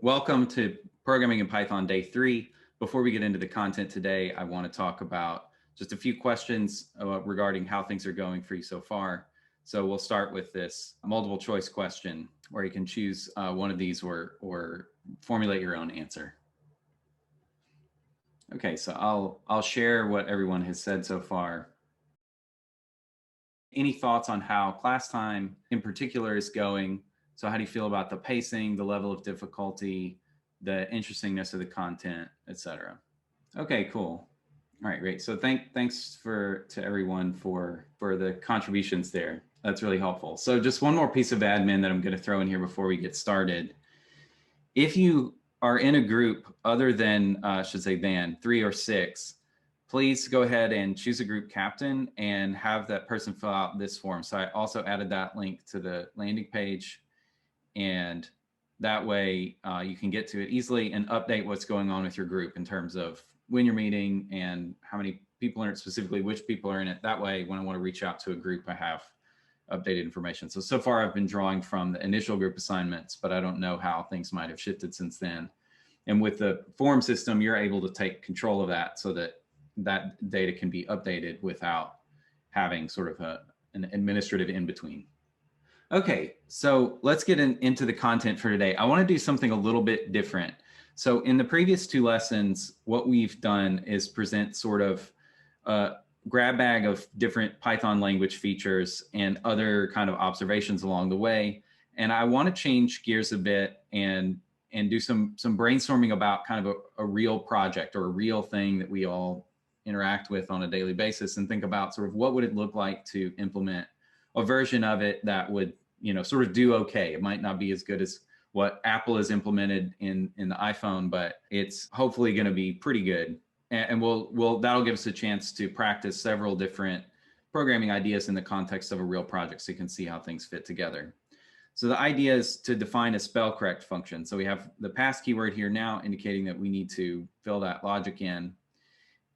Welcome to Programming in Python Day 3. Before we get into the content today, I want to talk about just a few questions regarding how things are going for you so far. So we'll start with this multiple choice question where you can choose one of these or formulate your own answer. Okay, so I'll share what everyone has said so far. Any thoughts on how class time in particular is going? So how do you feel about the pacing, the level of difficulty, the interestingness of the content, etc.? Okay, cool. All right, great. So thanks to everyone for the contributions there. That's really helpful. So just one more piece of admin that I'm going to throw in here before we get started. If you are in a group other than, than 3 or 6, please go ahead and choose a group captain and have that person fill out this form. So I also added that link to the landing page, and that way you can get to it easily and update what's going on with your group in terms of when you're meeting and how many people are in it, specifically which people are in it. That way, when I want to reach out to a group, I have updated information. So far I've been drawing from the initial group assignments, but I don't know how things might have shifted since then. And with the form system, you're able to take control of that so that that data can be updated without having sort of an administrative in-between. Okay, so let's get into the content for today. I want to do something a little bit different. So in the previous 2 lessons, what we've done is present sort of a grab bag of different Python language features and other kind of observations along the way. And I want to change gears a bit and do some brainstorming about kind of a real project or a real thing that we all interact with on a daily basis, and think about sort of what would it look like to implement a version of it that would, sort of do okay. It might not be as good as what Apple has implemented in the iPhone, but it's hopefully going to be pretty good. And that'll give us a chance to practice several different programming ideas in the context of a real project, so you can see how things fit together. So the idea is to define a spell correct function. So we have the pass keyword here now indicating that we need to fill that logic in.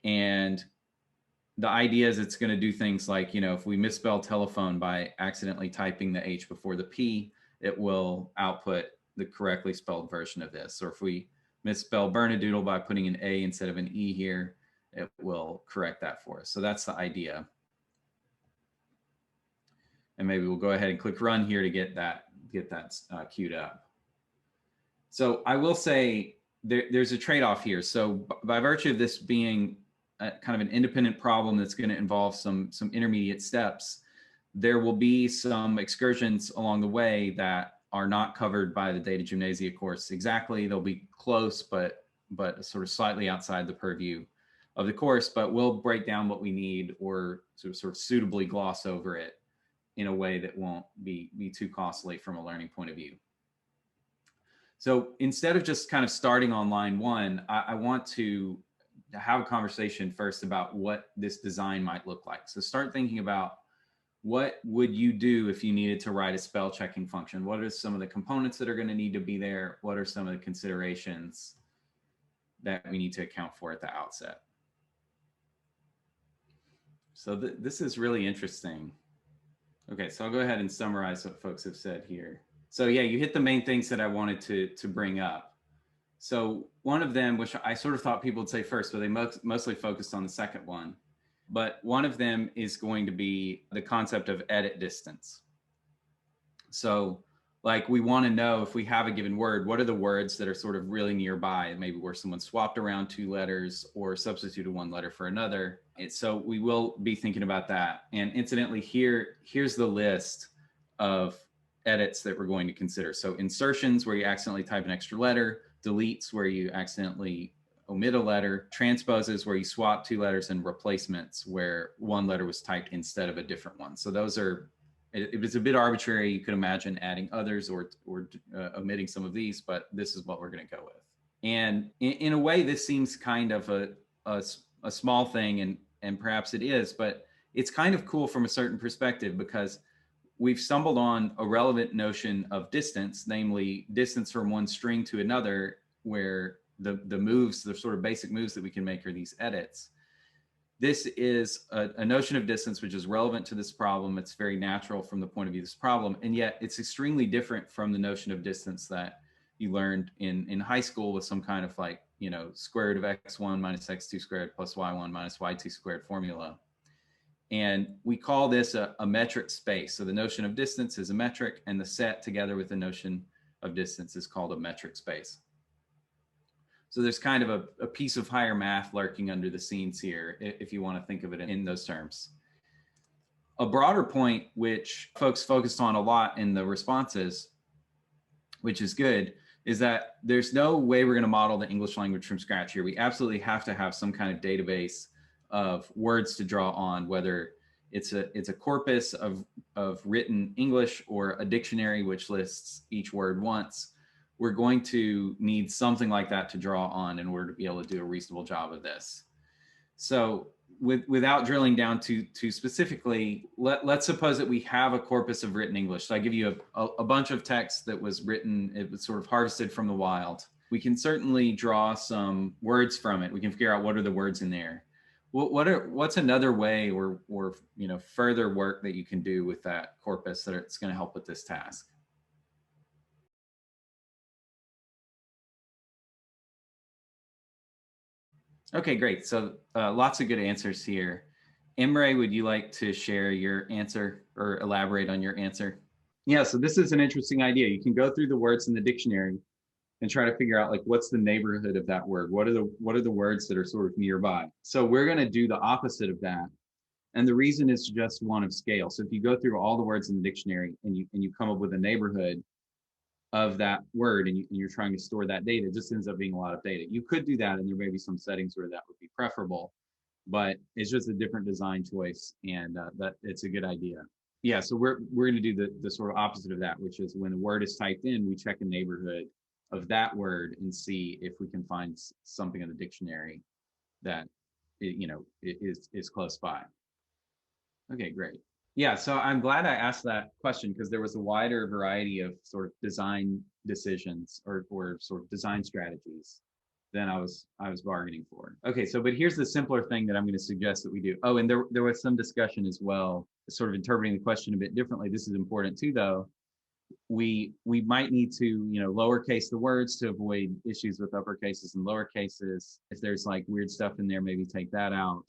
And the idea is it's going to do things like, if we misspell telephone by accidentally typing the H before the P, it will output the correctly spelled version of this. Or if we misspell Bernedoodle by putting an A instead of an E here, it will correct that for us. So that's the idea. And maybe we'll go ahead and click run here to get that queued up. So I will say there's a trade-off here. So by virtue of this being kind of an independent problem that's going to involve some intermediate steps, there will be some excursions along the way that are not covered by the Data Gymnasia course exactly. They'll be close, but sort of slightly outside the purview of the course, but we'll break down what we need or sort of suitably gloss over it in a way that won't be too costly from a learning point of view. So instead of just kind of starting on line 1, I want to have a conversation first about what this design might look like. So start thinking about, what would you do if you needed to write a spell checking function? What are some of the components that are going to need to be there? What are some of the considerations that we need to account for at the outset? So this is really interesting. Okay, so I'll go ahead and summarize what folks have said here. So yeah, you hit the main things that I wanted to bring up. So one of them, which I sort of thought people would say first, but they mostly focused on the second one. But one of them is going to be the concept of edit distance. So like we want to know, if we have a given word, what are the words that are sort of really nearby, maybe where someone swapped around 2 letters or substituted 1 letter for another. So we will be thinking about that. And incidentally, here's the list of edits that we're going to consider. So insertions, where you accidentally type an extra letter; deletes, where you accidentally omit a letter; transposes, where you swap 2 letters; and replacements, where 1 letter was typed instead of a different one. So those are, it was a bit arbitrary. You could imagine adding others or omitting some of these, but this is what we're going to go with. And in a way, this seems kind of a small thing, and perhaps it is, but it's kind of cool from a certain perspective, because we've stumbled on a relevant notion of distance, namely distance from one string to another, where the moves, the sort of basic moves that we can make are these edits. This is a notion of distance which is relevant to this problem. It's very natural from the point of view of this problem, and yet it's extremely different from the notion of distance that you learned in high school with some kind of like, square root of x1 minus x2 squared plus y1 minus y2 squared formula. And we call this a metric space. So the notion of distance is a metric, and the set together with the notion of distance is called a metric space. So there's kind of a piece of higher math lurking under the scenes here, if you want to think of it in those terms. A broader point, which folks focused on a lot in the responses, which is good, is that there's no way we're going to model the English language from scratch here. We absolutely have to have some kind of database of words to draw on, whether it's a corpus of written English or a dictionary which lists each word once. We're going to need something like that to draw on in order to be able to do a reasonable job of this. So without drilling down too specifically, let's suppose that we have a corpus of written English. So I give you a bunch of text that was written, it was sort of harvested from the wild. We can certainly draw some words from it. We can figure out what are the words in there. What's another way or further work that you can do with that corpus that it's going to help with this task? Okay, great. So lots of good answers here. Imre, would you like to share your answer or elaborate on your answer? Yeah, so this is an interesting idea. You can go through the words in the dictionary and try to figure out like what's the neighborhood of that word. What are the words that are sort of nearby? So we're going to do the opposite of that. And the reason is just one of scale. So if you go through all the words in the dictionary and you come up with a neighborhood of that word and you're trying to store that data, it just ends up being a lot of data. You could do that, and there may be some settings where that would be preferable, but it's just a different design choice, and that it's a good idea. Yeah, so we're going to do the sort of opposite of that, which is when a word is typed in, we check a neighborhood of that word and see if we can find something in the dictionary that is close by. Okay, great. Yeah, so I'm glad I asked that question because there was a wider variety of sort of design decisions or sort of design strategies than I was bargaining for. Okay, so but here's the simpler thing that I'm going to suggest that we do. Oh, and there was some discussion as well, sort of interpreting the question a bit differently. This is important too, though. We might need to lowercase the words to avoid issues with uppercases and lowercases. If there's like weird stuff in there, maybe take that out.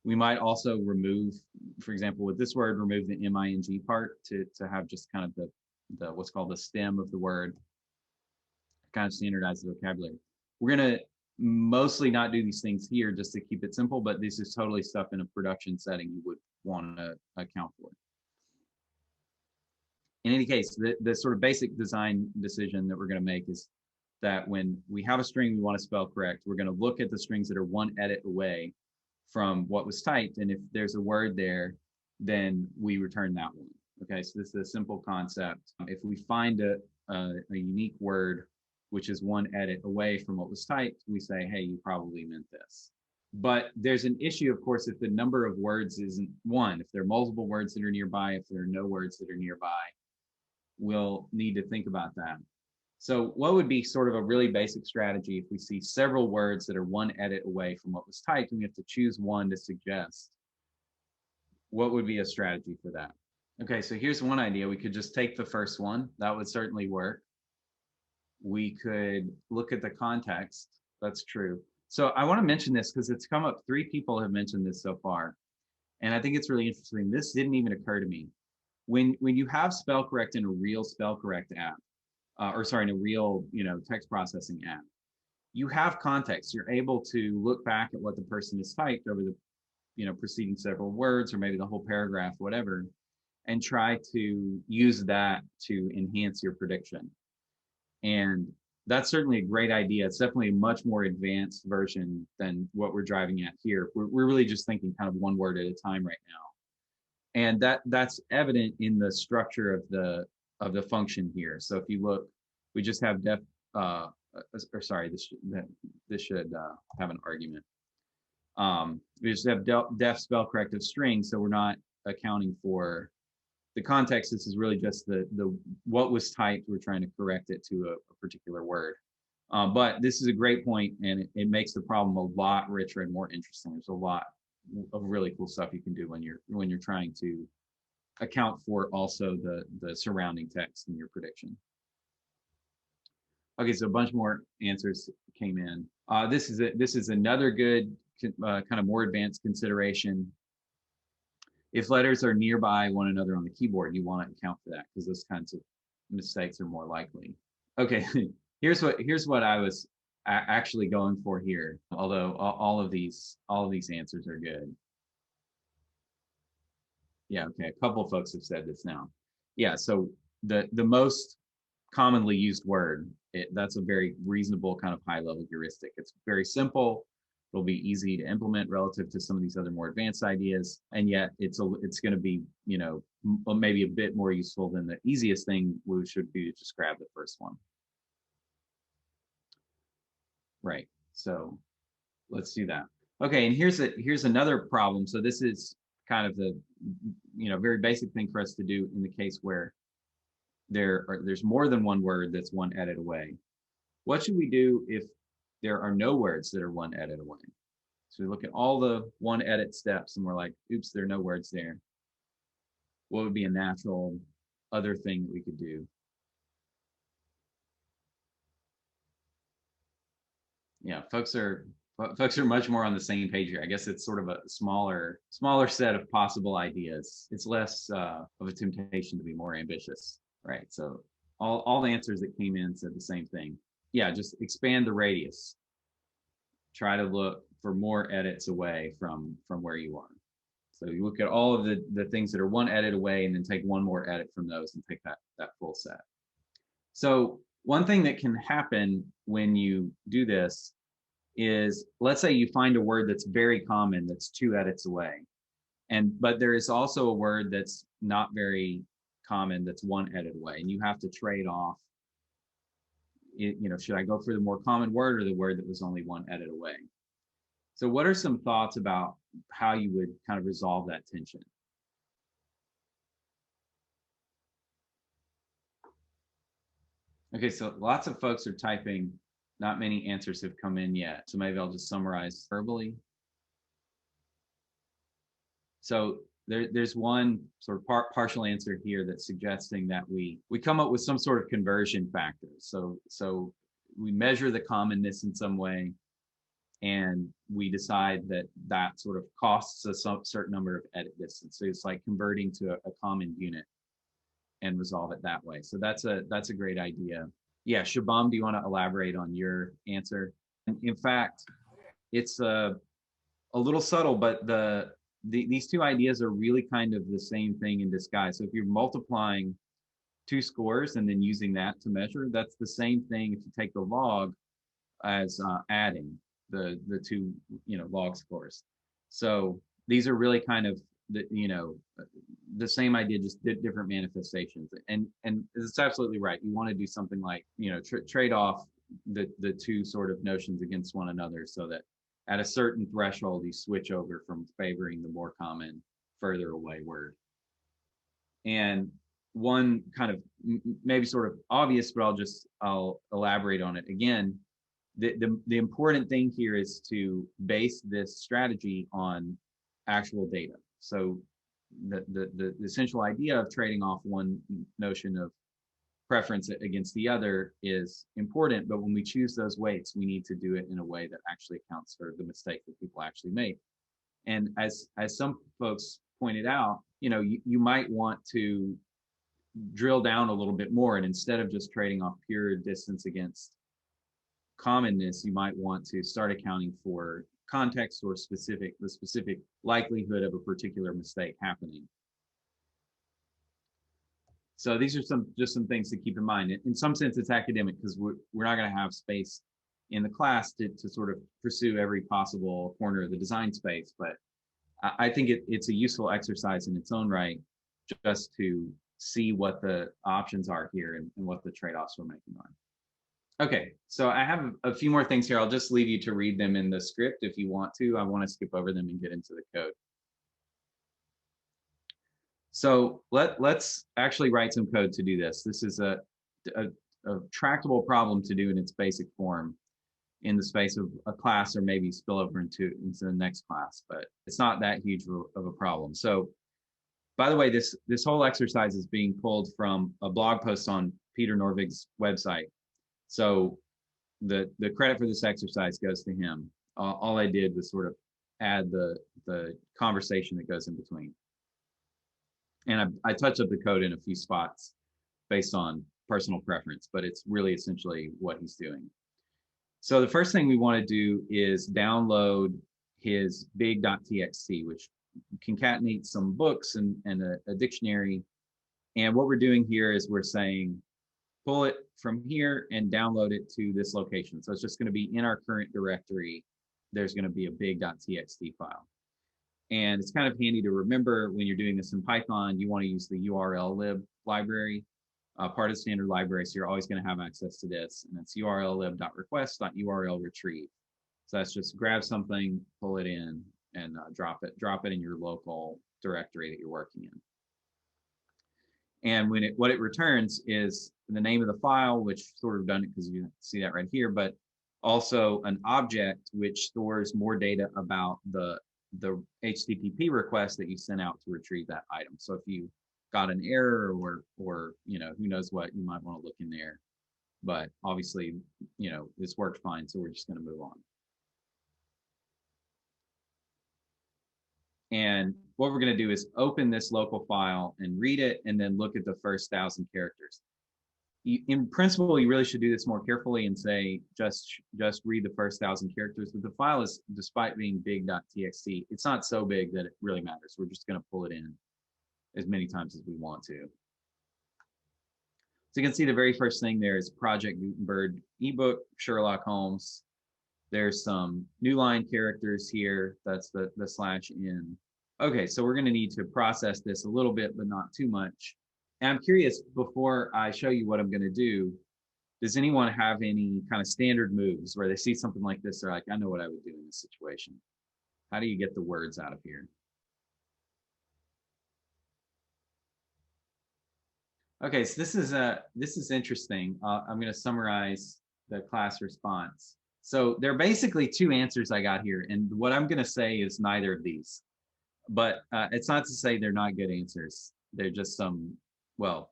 We might also remove, for example, with this word, remove the MING part to have just kind of the what's called the stem of the word, kind of standardize the vocabulary. We're going to mostly not do these things here just to keep it simple, but this is totally stuff in a production setting you would want to account for. In any case, the sort of basic design decision that we're going to make is that when we have a string we want to spell correct, we're going to look at the strings that are one edit away from what was typed, and if there's a word there, then we return that one. Okay, so this is a simple concept. If we find a unique word which is one edit away from what was typed, we say, hey, you probably meant this. But there's an issue, of course, if the number of words isn't one. If there are multiple words that are nearby, if there are no words that are nearby, we'll need to think about that. So what would be sort of a really basic strategy if we see several words that are one edit away from what was typed and we have to choose one to suggest? What would be a strategy for that? Okay, so here's one idea. We could just take the first one. That would certainly work. We could look at the context. That's true. So I want to mention this because it's come up. 3 people have mentioned this so far. And I think it's really interesting. This didn't even occur to me. When you have spell correct in a real spell correct app, in a real, text processing app, you have context. You're able to look back at what the person has typed over the, preceding several words or maybe the whole paragraph, whatever, and try to use that to enhance your prediction. And that's certainly a great idea. It's definitely a much more advanced version than what we're driving at here. We're really just thinking kind of one word at a time right now. And that's evident in the structure of the function here. So if you look, we just have this should have an argument. We just have def spell corrective string, so we're not accounting for the context. This is really just the what was typed. We're trying to correct it to a particular word. But this is a great point, and it makes the problem a lot richer and more interesting. There's a lot of really cool stuff you can do when you're trying to account for also the surrounding text in your prediction. Okay, so a bunch more answers came in. This is another good kind of more advanced consideration. If letters are nearby one another on the keyboard, you want to account for that because those kinds of mistakes are more likely. Okay, here's what I was actually going for here. Although all of these answers are good. Yeah, okay. A couple of folks have said this now. Yeah, so the most commonly used word, that's a very reasonable kind of high level heuristic. It's very simple. It'll be easy to implement relative to some of these other more advanced ideas, and yet it's going to be, you know, maybe a bit more useful than the easiest thing, which would be to just grab the first one. Right. So let's do that. Okay, and here's another problem. So this is kind of the, you know, very basic thing for us to do in the case where there's more than one word that's one edit away. What should we do if there are no words that are one edit away? So we look at all the one edit steps and we're like, oops, there are no words there. What would be a natural other thing that we could do? Yeah, folks are much more on the same page here. I guess it's sort of a smaller set of possible ideas. It's less of a temptation to be more ambitious, right? So all the answers that came in said the same thing. Yeah, just expand the radius. Try to look for more edits away from where you are. So you look at all of the things that are one edit away and then take one more edit from those and take that full set. So one thing that can happen when you do this is, let's say you find a word that's very common that's two edits away, but there is also a word that's not very common that's one edit away, and you have to trade off, you know, should I go for the more common word or the word that was only one edit away? So what are some thoughts about how you would kind of resolve that tension? Okay, so lots of folks are typing. Not many answers have come in yet. So maybe I'll just summarize verbally. So there's one sort of partial answer here that's suggesting that we come up with some sort of conversion factor. So we measure the commonness in some way, and we decide that sort of costs us a certain number of edit distance. So it's like converting to a common unit and resolve it that way. So that's a great idea. Yeah, Shabam, do you want to elaborate on your answer? In fact, it's a little subtle, but these two ideas are really kind of the same thing in disguise. So if you're multiplying two scores and then using that to measure, that's the same thing if you take the log as adding the two, you know, log scores. So these are really kind of the same idea, just different manifestations. And it's absolutely right. You want to do something like, you know, trade off the two sort of notions against one another, so that at a certain threshold you switch over from favoring the more common, further away word. And one kind of maybe sort of obvious, but I'll elaborate on it again. The important thing here is to base this strategy on actual data. So the essential idea of trading off one notion of preference against the other is important, but when we choose those weights, we need to do it in a way that actually accounts for the mistake that people actually make. And as some folks pointed out, you know, you might want to drill down a little bit more, and instead of just trading off pure distance against commonness, you might want to start accounting for context or the specific likelihood of a particular mistake happening. So these are just some things to keep in mind. In some sense, it's academic because we're not going to have space in the class to sort of pursue every possible corner of the design space. But I think it's a useful exercise in its own right, just to see what the options are here and what the trade-offs we're making are. Okay, so I have a few more things here. I'll just leave you to read them in the script if you want to. I want to skip over them and get into the code. So let's actually write some code to do this. This is a tractable problem to do in its basic form in the space of a class, or maybe spill over into the next class, but it's not that huge of a problem. So by the way, this whole exercise is being pulled from a blog post on Peter Norvig's website. So the credit for this exercise goes to him. All I did was sort of add the conversation that goes in between. And I touched up the code in a few spots based on personal preference, but it's really essentially what he's doing. So the first thing we want to do is download his big.txt, which concatenates some books and a dictionary. And what we're doing here is we're saying, pull it from here and download it to this location. So it's just going to be in our current directory. There's going to be a big.txt file. And it's kind of handy to remember when you're doing this in Python, you want to use the URL lib library, part of the standard library. So you're always going to have access to this. And it's urllib.request.urlretrieve. So that's just grab something, pull it in, and drop it in your local directory that you're working in. And what it returns is the name of the file, which sort of redundant because you see that right here, but also an object which stores more data about the HTTP request that you sent out to retrieve that item. So if you got an error or you know, who knows what, you might want to look in there. But obviously, you know, this worked fine, so we're just going to move on. And what we're going to do is open this local file and read it, and then look at the first 1,000 characters. In principle, you really should do this more carefully and say, just read the first 1,000 characters. But the file is, despite being big.txt, it's not so big that it really matters. We're just going to pull it in as many times as we want to. So you can see the very first thing there is Project Gutenberg ebook, Sherlock Holmes. There's some new line characters here. That's the /n. Okay, so we're going to need to process this a little bit, but not too much. And I'm curious, before I show you what I'm going to do, does anyone have any kind of standard moves where they see something like this, they're like, I know what I would do in this situation? How do you get the words out of here? Okay, so this is interesting. I'm going to summarize the class response. So there are basically two answers I got here, and what I'm going to say is neither of these. But it's not to say they're not good answers. They're just some, well,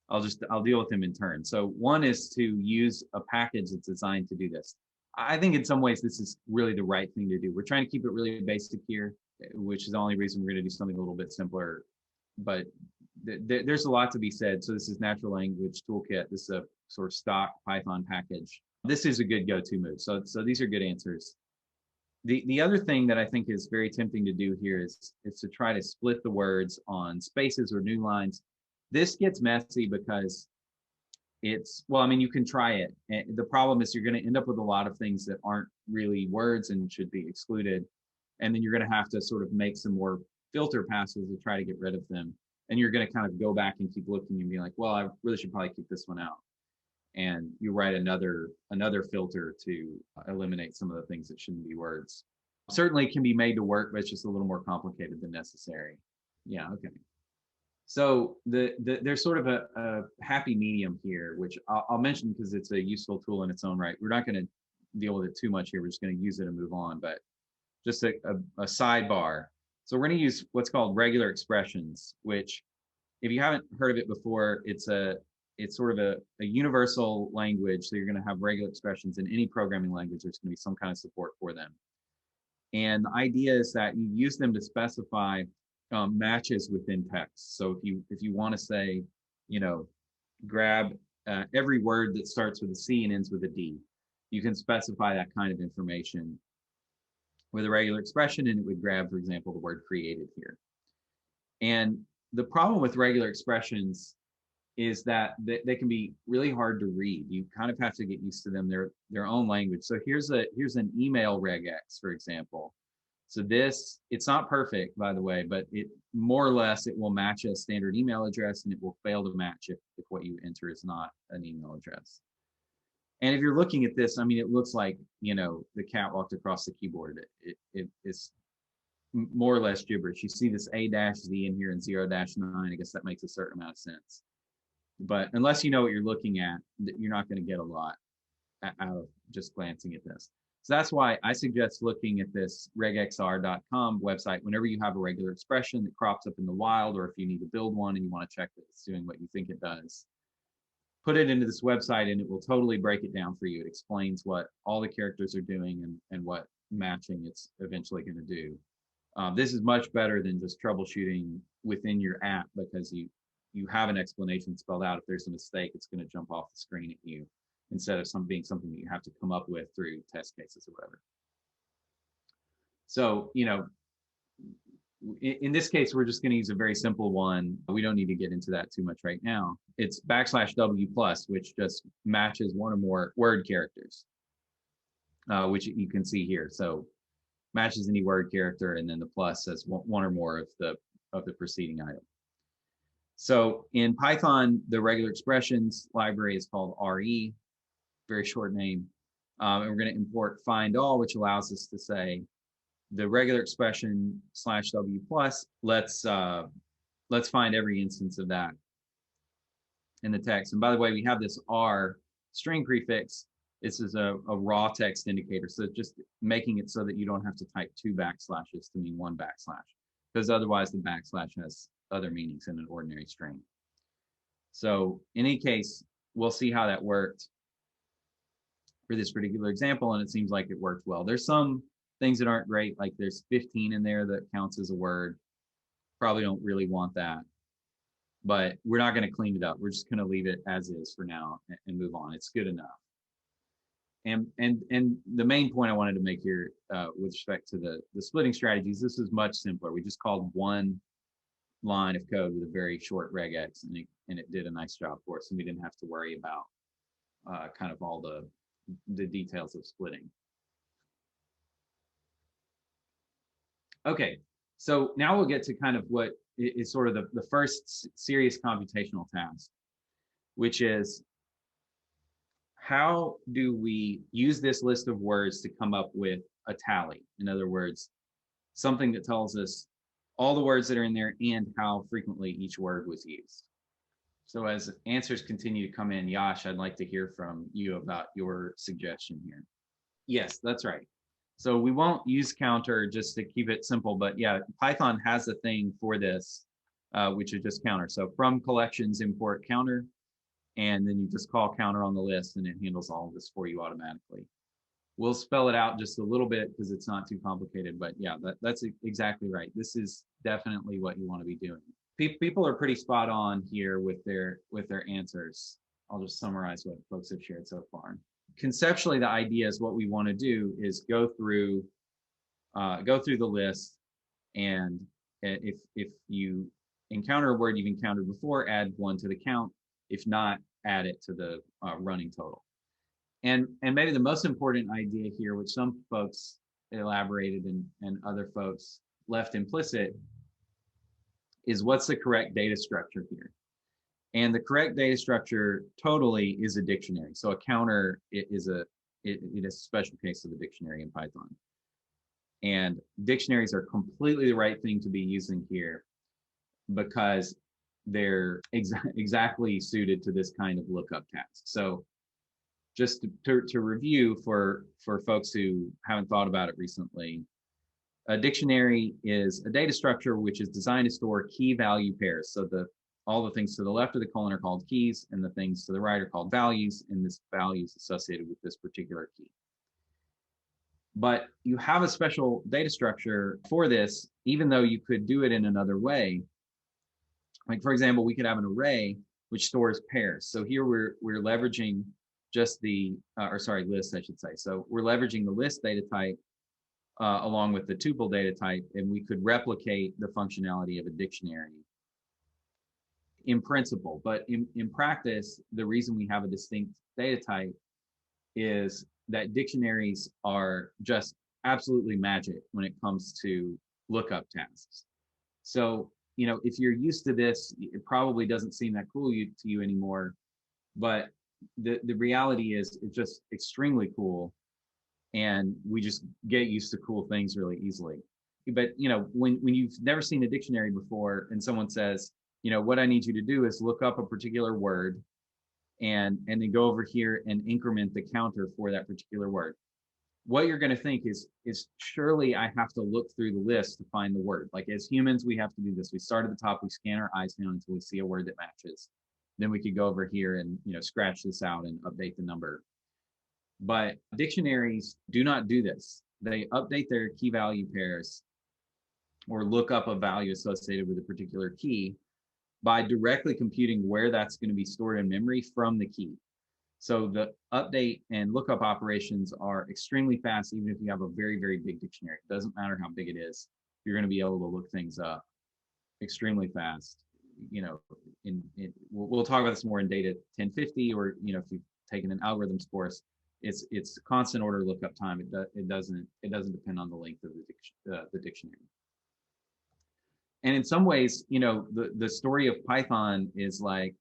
I'll deal with them in turn. So one is to use a package that's designed to do this. I think in some ways this is really the right thing to do. We're trying to keep it really basic here, which is the only reason we're going to do something a little bit simpler. But there's a lot to be said. So this is Natural Language Toolkit. This is a sort of stock Python package. This is a good go-to move. So these are good answers. The other thing that I think is very tempting to do here is to try to split the words on spaces or new lines. This gets messy because it's, well, I mean, you can try it. And the problem is you're going to end up with a lot of things that aren't really words and should be excluded. And then you're going to have to sort of make some more filter passes to try to get rid of them. And you're going to kind of go back and keep looking and be like, well, I really should probably keep this one out. And you write another filter to eliminate some of the things that shouldn't be words. Certainly it can be made to work, but it's just a little more complicated than necessary. Yeah, okay. So there's sort of a happy medium here, which I'll mention because it's a useful tool in its own right. We're not going to deal with it too much here. We're just going to use it and move on, but just a sidebar. So we're going to use what's called regular expressions, which if you haven't heard of it before, it's sort of a universal language. So you're going to have regular expressions in any programming language. There's going to be some kind of support for them. And the idea is that you use them to specify matches within text. So if you want to say, you know, grab every word that starts with a C and ends with a D, you can specify that kind of information with a regular expression, and it would grab, for example, the word created here. And the problem with regular expressions is that they can be really hard to read. You kind of have to get used to them. They're their own language. So here's an email regex, for example. So it's not perfect, by the way, but it more or less, it will match a standard email address, and it will fail to match if what you enter is not an email address. And if you're looking at this, I mean, it looks like, you know, the cat walked across the keyboard. It's more or less gibberish. You see this A-Z in here and 0-9. I guess that makes a certain amount of sense. But unless you know what you're looking at, you're not going to get a lot out of just glancing at this. So that's why I suggest looking at this regexr.com website whenever you have a regular expression that crops up in the wild, or if you need to build one and you want to check that it's doing what you think it does. put it into this website and it will totally break it down for you. It explains what all the characters are doing and what matching it's eventually going to do. This is much better than just troubleshooting within your app, because you have an explanation spelled out. If there's a mistake, it's going to jump off the screen at you, instead of being something that you have to come up with through test cases or whatever. So, in this case, we're just going to use a very simple one. We don't need to get into that too much right now. It's \W plus, which just matches one or more word characters, which you can see here. So matches any word character, and then the plus says one or more of the preceding item. So in Python, the regular expressions library is called RE, very short name. And we're going to import find all, which allows us to say the regular expression /W plus, let's find every instance of that in the text. And by the way, we have this R string prefix. This is a raw text indicator. So just making it so that you don't have to type 2 backslashes to mean 1 backslash, because otherwise the backslash has other meanings in an ordinary string. So in any case, we'll see how that worked for this particular example, and it seems like it worked well. There's some things that aren't great, like there's 15 in there that counts as a word. Probably don't really want that, but we're not going to clean it up. We're just going to leave it as is for now and move on. It's good enough. And the main point I wanted to make here with respect to the splitting strategies, this is much simpler. We just called one line of code with a very short regex, and it did a nice job for us, and we didn't have to worry about kind of all the details of splitting. Okay, so now we'll get to kind of what is sort of the first serious computational task, which is, how do we use this list of words to come up with a tally? In other words, something that tells us all the words that are in there and how frequently each word was used. So as answers continue to come in, Yash, I'd like to hear from you about your suggestion here. Yes, that's right. So we won't use counter just to keep it simple, but yeah, Python has a thing for this, which is just counter. So from collections, import counter, and then you just call counter on the list, and it handles all of this for you automatically. We'll spell it out just a little bit because it's not too complicated, but yeah, that's exactly right. This is definitely what you want to be doing. People are pretty spot on here with their answers. I'll just summarize what folks have shared so far. Conceptually, the idea is what we want to do is go through the list, and if you encounter a word you've encountered before, add 1 to the count. If not, add it to the running total. And maybe the most important idea here, which some folks elaborated and other folks left implicit, is what's the correct data structure here. And the correct data structure totally is a dictionary. So a counter it is a special case of a dictionary in Python. And dictionaries are completely the right thing to be using here, because they're exactly suited to this kind of lookup task. So just to review for folks who haven't thought about it recently, a dictionary is a data structure which is designed to store key value pairs. So all the things to the left of the colon are called keys, and the things to the right are called values, and this value is associated with this particular key. But you have a special data structure for this, even though you could do it in another way. Like, for example, we could have an array which stores pairs. So here we're leveraging just list, I should say. So we're leveraging the list data type along with the tuple data type, and we could replicate the functionality of a dictionary in principle. But in practice, the reason we have a distinct data type is that dictionaries are just absolutely magic when it comes to lookup tasks. So, if you're used to this, it probably doesn't seem that cool to you anymore. But the reality is it's just extremely cool. And we just get used to cool things really easily. But, when you've never seen a dictionary before and someone says, what I need you to do is look up a particular word and then go over here and increment the counter for that particular word. What you're going to think is surely I have to look through the list to find the word. Like, as humans, we have to do this. We start at the top, we scan our eyes down until we see a word that matches. then we could go over here and scratch this out and update the number. But dictionaries do not do this. They update their key value pairs or look up a value associated with a particular key by directly computing where that's going to be stored in memory from the key. So the update and lookup operations are extremely fast, even if you have a very, very big dictionary. It doesn't matter how big it is. You're going to be able to look things up extremely fast. We'll talk about this more in data 1050, or if you've taken an algorithms course, it's constant order lookup time. It doesn't depend on the length of the dictionary. And in some ways, the story of Python is like,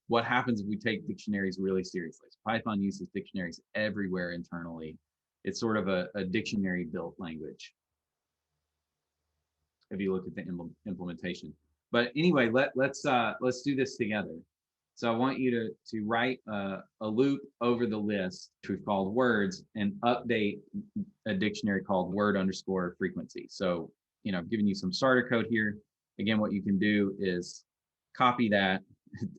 what happens if we take dictionaries really seriously? So Python uses dictionaries everywhere internally. It's sort of a dictionary built language, if you look at the implementation. But anyway, let's do this together. So I want you to write a loop over the list, which we've called words, and update a dictionary called word_frequency. So, I've given you some starter code here. Again, what you can do is copy that,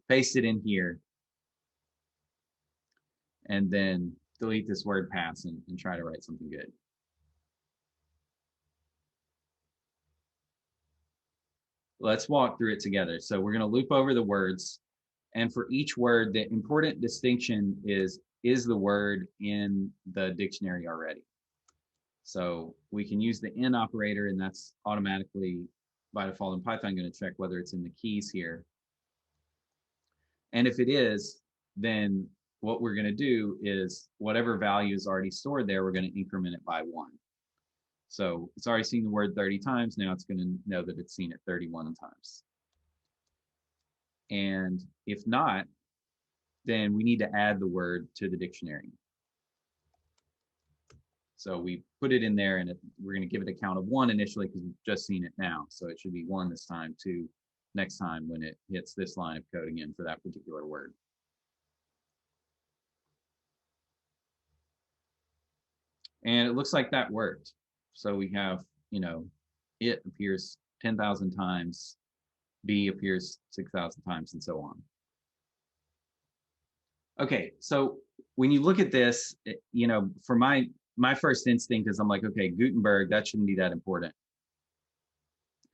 paste it in here, and then delete this word pass and try to write something good. Let's walk through it together. So we're going to loop over the words. And for each word, the important distinction is the word in the dictionary already? So we can use the in operator, and that's automatically, by default in Python, going to check whether it's in the keys here. And if it is, then what we're going to do is whatever value is already stored there, we're going to increment it by 1. So it's already seen the word 30 times. Now it's going to know that it's seen it 31 times. And if not, then we need to add the word to the dictionary. So we put it in there, and we're going to give it a count of 1 initially because we've just seen it now. So it should be 1 this time, 2 next time when it hits this line of code again for that particular word. And it looks like that worked. So we have, it appears 10,000 times, B appears 6,000 times, and so on. Okay, so when you look at this, for my first instinct is I'm like, okay, Gutenberg, that shouldn't be that important.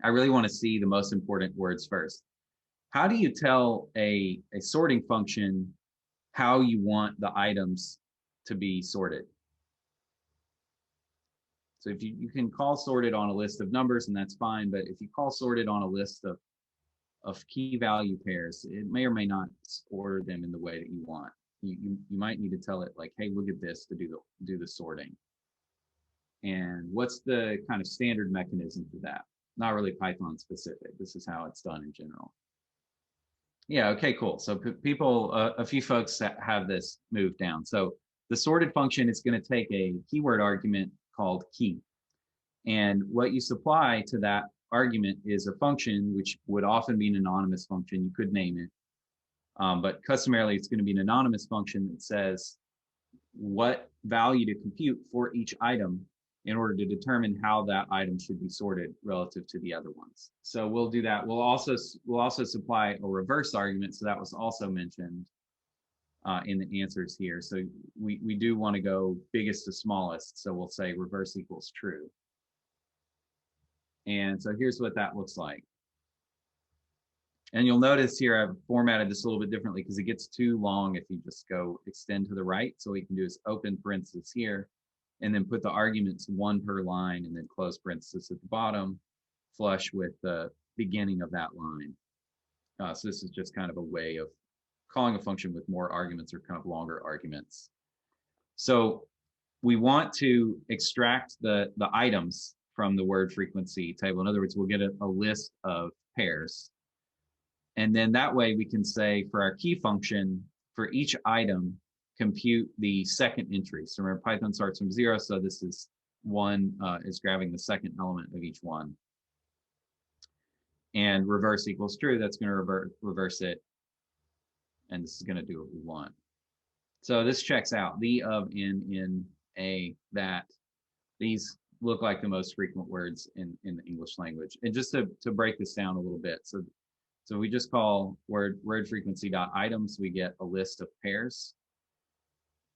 I really want to see the most important words first. How do you tell a sorting function how you want the items to be sorted? So if you can call sorted on a list of numbers, and that's fine, but if you call sorted on a list of key value pairs, it may or may not order them in the way that you want. You might need to tell it like, hey, look at this to do the sorting. And what's the kind of standard mechanism for that? Not really Python specific. This is how it's done in general. Yeah, okay, cool. So people, a few folks have this moved down. So the sorted function is going to take a keyword argument called key. And what you supply to that argument is a function, which would often be an anonymous function. You could name it. But customarily, it's going to be an anonymous function that says what value to compute for each item in order to determine how that item should be sorted relative to the other ones. So we'll do that. We'll also supply a reverse argument. So that was also mentioned in the answers here. So we do want to go biggest to smallest. So we'll say reverse equals true. And so here's what that looks like. And you'll notice here I've formatted this a little bit differently because it gets too long if you just go extend to the right. So what you can do is open parentheses here and then put the arguments 1 per line and then close parentheses at the bottom, flush with the beginning of that line. So this is just kind of a way of calling a function with more arguments or kind of longer arguments. So we want to extract the items from the word frequency table. In other words, we'll get a list of pairs. And then that way we can say for our key function, for each item, compute the second entry. So remember, Python starts from 0, so this is 1 is grabbing the second element of each one. And reverse equals true, that's going to reverse it. And this is going to do what we want. So this checks out. The, of, in, a, that. These look like the most frequent words in the English language. And just to break this down a little bit. So So we just call word frequency dot items, we get a list of pairs.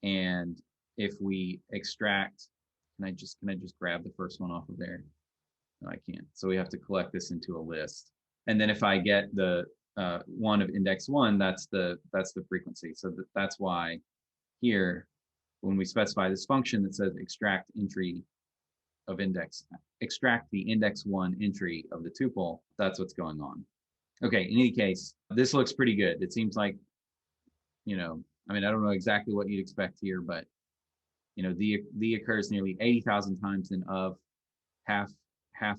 And if we extract, can I just grab the first one off of there? No, I can't. So we have to collect this into a list. And then if I get the one of index one, that's the frequency. So that's why here, when we specify this function that says extract entry of index, extract the index one entry of the tuple, that's what's going on. Okay, in any case, this looks pretty good. It seems like, you know, I mean, I don't know exactly what you'd expect here, but, you know, the occurs nearly 80,000 times in of, half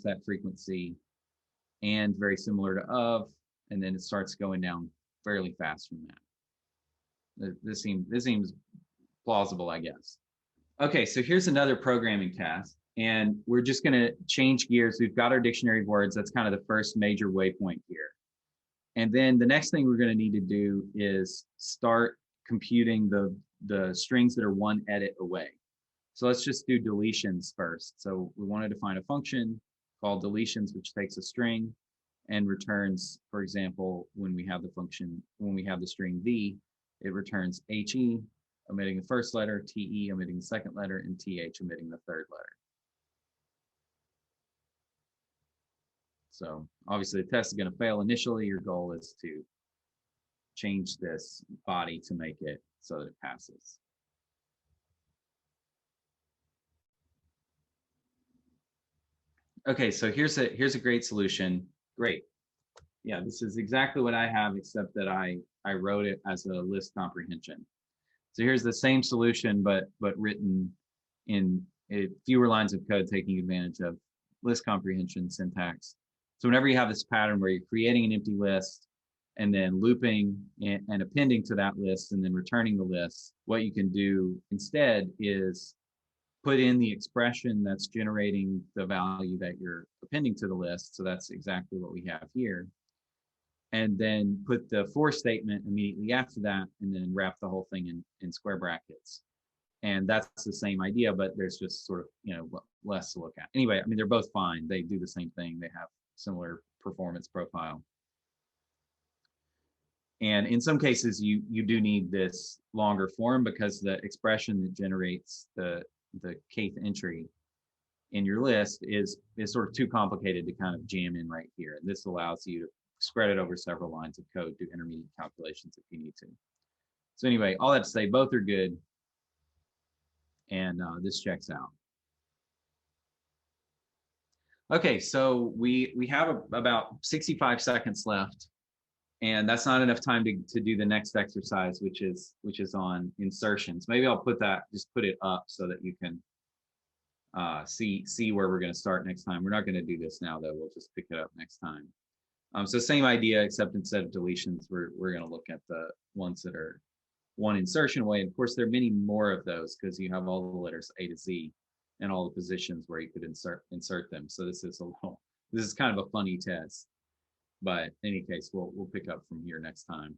that frequency, and very similar to of, and then it starts going down fairly fast from that. This seems plausible, I guess. Okay, so here's another programming task, and we're just going to change gears. We've got our dictionary of words. That's kind of the first major waypoint here. And then the next thing we're going to need to do is start computing the strings that are one edit away. So let's just do deletions first. So we want to define a function called deletions, which takes a string and returns, for example, when we have the string the, it returns he, omitting the first letter, te, omitting the second letter, and th, omitting the third letter. So obviously the test is going to fail initially. Your goal is to change this body to make it so that it passes. Okay, so here's a great solution. Great. Yeah, this is exactly what I have, except that I wrote it as a list comprehension. So here's the same solution, but written in fewer lines of code, taking advantage of list comprehension syntax. So whenever you have this pattern where you're creating an empty list and then looping and appending to that list and then returning the list, what you can do instead is put in the expression that's generating the value that you're appending to the list. So that's exactly what we have here. And then put the for statement immediately after that, and then wrap the whole thing in square brackets. And that's the same idea, but there's just sort of, you know, less to look at. Anyway, I mean, they're both fine. They do the same thing. They have similar performance profile. And in some cases, you do need this longer form because the expression that generates the kth entry in your list is sort of too complicated to kind of jam in right here. And this allows you to spread it over several lines of code, do intermediate calculations if you need to. So anyway, all that to say, both are good. And this checks out. Okay, so we have about 65 seconds left, and that's not enough time to do the next exercise, which is on insertions. Maybe I'll put it up so that you can see where we're going to start next time. We're not going to do this now, though. We'll just pick it up next time. So same idea, except instead of deletions, we're going to look at the ones that are one insertion away. And of course, there are many more of those because you have all the letters A to Z and all the positions where you could insert them. So this is kind of a funny test. But in any case, we'll pick up from here next time.